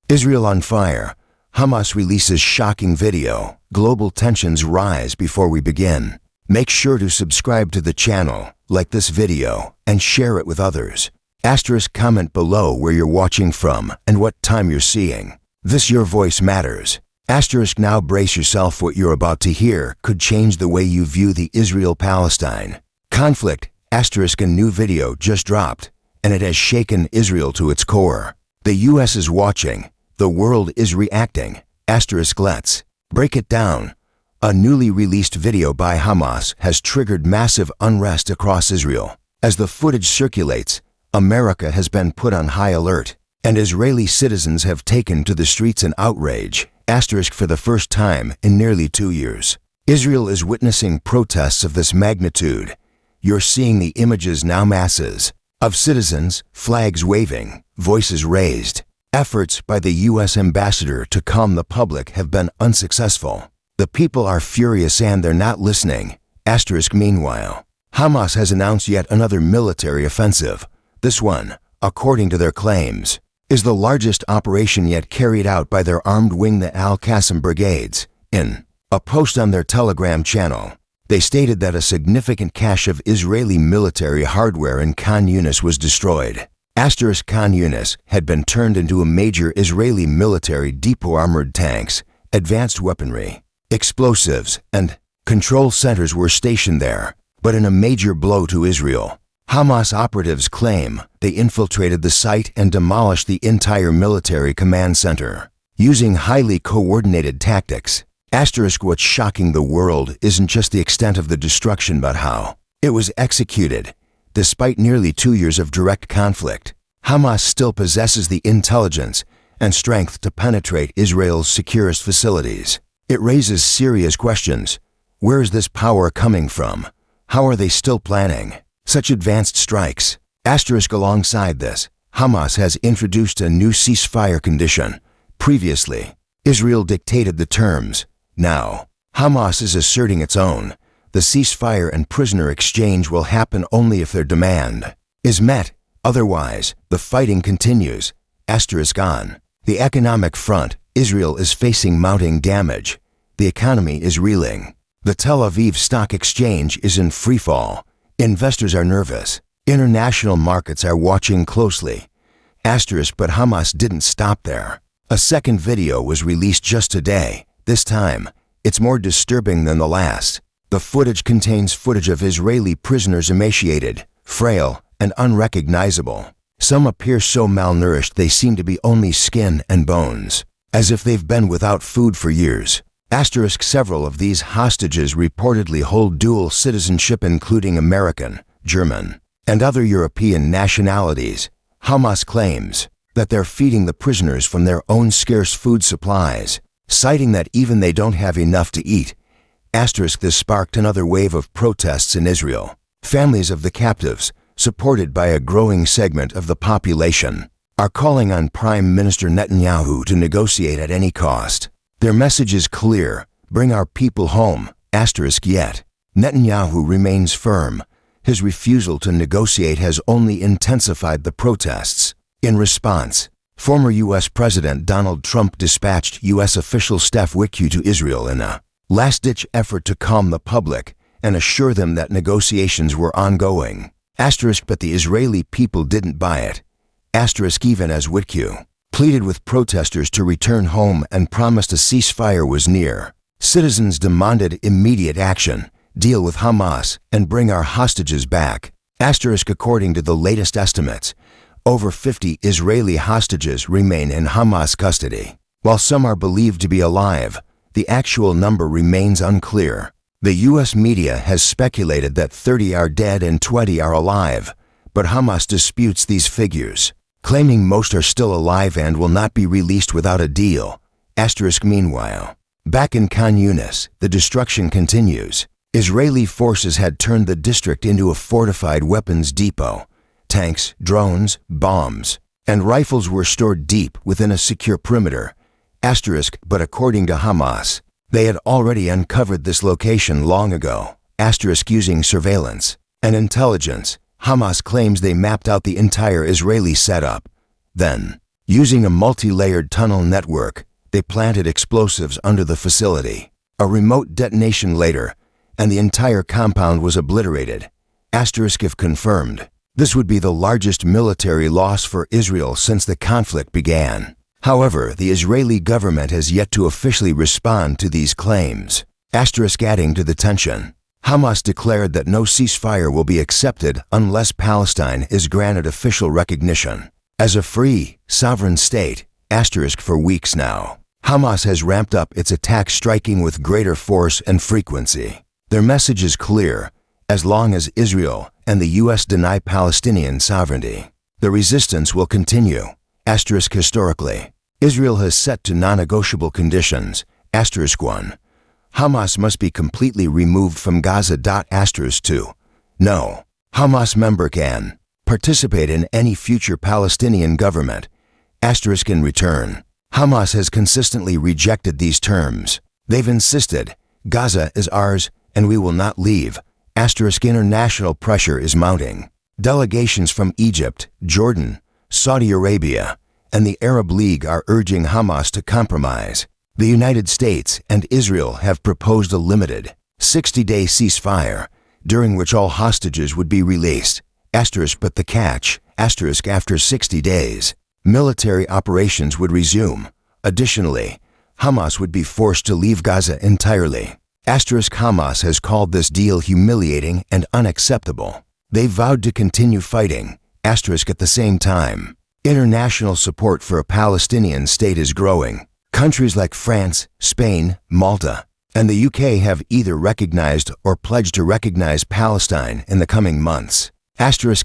Israel on fire. Hamas releases shocking video. Global tensions rise before we begin. Make sure to subscribe to the channel, like this video, and share it with others. Comment below where you're watching from and what time you're seeing. Your voice matters. Now brace yourself, what you're about to hear could change the way you view the Israel-Palestine conflict. A new video just dropped, and it has shaken Israel to its core. The US is watching. The world is reacting. Let's break it down. A newly released video by Hamas has triggered massive unrest across Israel. As the footage circulates, America has been put on high alert, and Israeli citizens have taken to the streets in outrage. For the first time in nearly 2 years, Israel is witnessing protests of this magnitude. You're seeing the images now, masses of citizens, flags waving, voices raised. Efforts by the U.S. ambassador to calm the public have been unsuccessful. The people are furious and they're not listening. Meanwhile, Hamas has announced yet another military offensive. This one, according to their claims, is the largest operation yet carried out by their armed wing, the Al-Qassam brigades. In a post on their Telegram channel, they stated that a significant cache of Israeli military hardware in Khan Yunis was destroyed. Khan Yunis had been turned into a major Israeli military depot. Armored tanks, advanced weaponry, explosives, and control centers were stationed there. But in a major blow to Israel, Hamas operatives claim they infiltrated the site and demolished the entire military command center using highly coordinated tactics. What's shocking the world isn't just the extent of the destruction, but how it was executed. Despite nearly 2 years of direct conflict, Hamas still possesses the intelligence and strength to penetrate Israel's securest facilities. It raises serious questions. Where is this power coming from? How are they still planning such advanced strikes? Alongside this, Hamas has introduced a new ceasefire condition. Previously, Israel dictated the terms. Now, Hamas is asserting its own. The ceasefire and prisoner exchange will happen only if their demand is met. Otherwise, the fighting continues. On the economic front, Israel is facing mounting damage. The economy is reeling. The Tel Aviv Stock Exchange is in freefall. Investors are nervous. International markets are watching closely. But Hamas didn't stop there. A second video was released just today. This time, it's more disturbing than the last. The footage contains footage of Israeli prisoners emaciated, frail, and unrecognizable. Some appear so malnourished they seem to be only skin and bones, as if they've been without food for years. Several of these hostages reportedly hold dual citizenship, including American, German, and other European nationalities. Hamas claims that they're feeding the prisoners from their own scarce food supplies, citing that even they don't have enough to eat. This sparked another wave of protests in Israel. Families of the captives, supported by a growing segment of the population, are calling on Prime Minister Netanyahu to negotiate at any cost. Their message is clear: bring our people home. Yet, Netanyahu remains firm. His refusal to negotiate has only intensified the protests. In response, former U.S. President Donald Trump dispatched U.S. official staff to Israel in a last-ditch effort to calm the public and assure them that negotiations were ongoing. But the Israeli people didn't buy it. Even as pleaded with protesters to return home and promised a ceasefire was near. Citizens demanded immediate action, deal with Hamas, and bring our hostages back. According to the latest estimates, over 50 Israeli hostages remain in Hamas custody. While some are believed to be alive, the actual number remains unclear. The U.S. media has speculated that 30 are dead and 20 are alive, but Hamas disputes these figures, claiming most are still alive and will not be released without a deal. Meanwhile, back in Khan Yunis, the destruction continues. Israeli forces had turned the district into a fortified weapons depot. Tanks, drones, bombs, and rifles were stored deep within a secure perimeter. But according to Hamas, they had already uncovered this location long ago. Using surveillance and intelligence, Hamas claims they mapped out the entire Israeli setup. Then, Using a multi-layered tunnel network, they planted explosives under the facility. A remote detonation later, and the entire compound was obliterated. If confirmed. This would be the largest military loss for Israel since the conflict began. However, the Israeli government has yet to officially respond to these claims. Adding to the tension. Hamas declared that no ceasefire will be accepted unless Palestine is granted official recognition as a free, sovereign state, for weeks now. Hamas has ramped up its attacks, striking with greater force and frequency. Their message is clear: as long as Israel and the U.S. deny Palestinian sovereignty, the resistance will continue. Historically, Israel has set to non-negotiable conditions. 1. Hamas must be completely removed from Gaza. 2. No Hamas member can participate in any future Palestinian government. In return, Hamas has consistently rejected these terms. They've insisted, Gaza is ours and we will not leave. International pressure is mounting. Delegations from Egypt, Jordan, Saudi Arabia, and the Arab League are urging Hamas to compromise. The United States and Israel have proposed a limited, 60-day ceasefire, during which all hostages would be released. But the catch, after 60 days, military operations would resume. Additionally, Hamas would be forced to leave Gaza entirely. Hamas has called this deal humiliating and unacceptable. They vowed to continue fighting. At the same time, international support for a Palestinian state is growing. Countries like France, Spain, Malta, and the UK have either recognized or pledged to recognize Palestine in the coming months.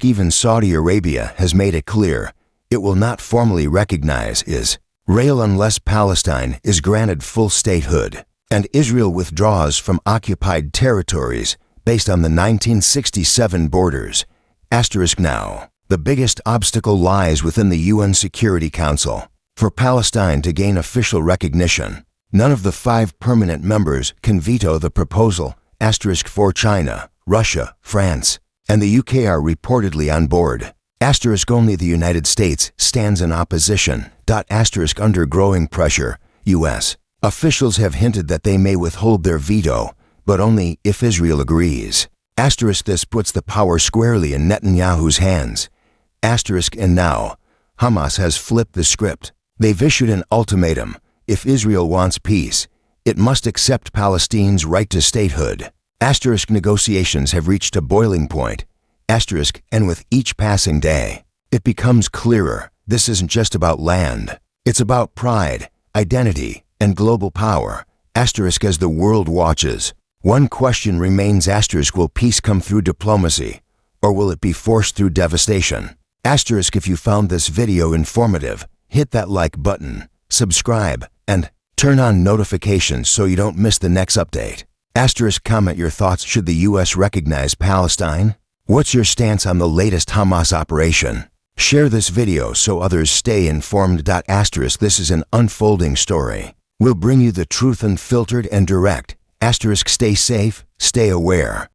Even Saudi Arabia has made it clear it will not formally recognize Israel unless Palestine is granted full statehood, and Israel withdraws from occupied territories based on the 1967 borders. Now, the biggest obstacle lies within the UN Security Council. For Palestine to gain official recognition, none of the 5 permanent members can veto the proposal. For China, Russia, France, and the UK are reportedly on board. Only the United States stands in opposition. Under growing pressure, U.S. officials have hinted that they may withhold their veto, but only if Israel agrees. This puts the power squarely in Netanyahu's hands. And now, Hamas has flipped the script. They've issued an ultimatum: if Israel wants peace, it must accept Palestine's right to statehood. Negotiations have reached a boiling point. And with each passing day, it becomes clearer this isn't just about land. It's about pride, identity, and global power. As the world watches, one question remains: will peace come through diplomacy, or will it be forced through devastation? If you found this video informative, hit that like button, subscribe, and turn on notifications so you don't miss the next update. Comment your thoughts. Should the U.S. recognize Palestine? What's your stance on the latest Hamas operation? Share this video so others stay informed. This is an unfolding story. We'll bring you the truth unfiltered and direct. Stay safe, stay aware.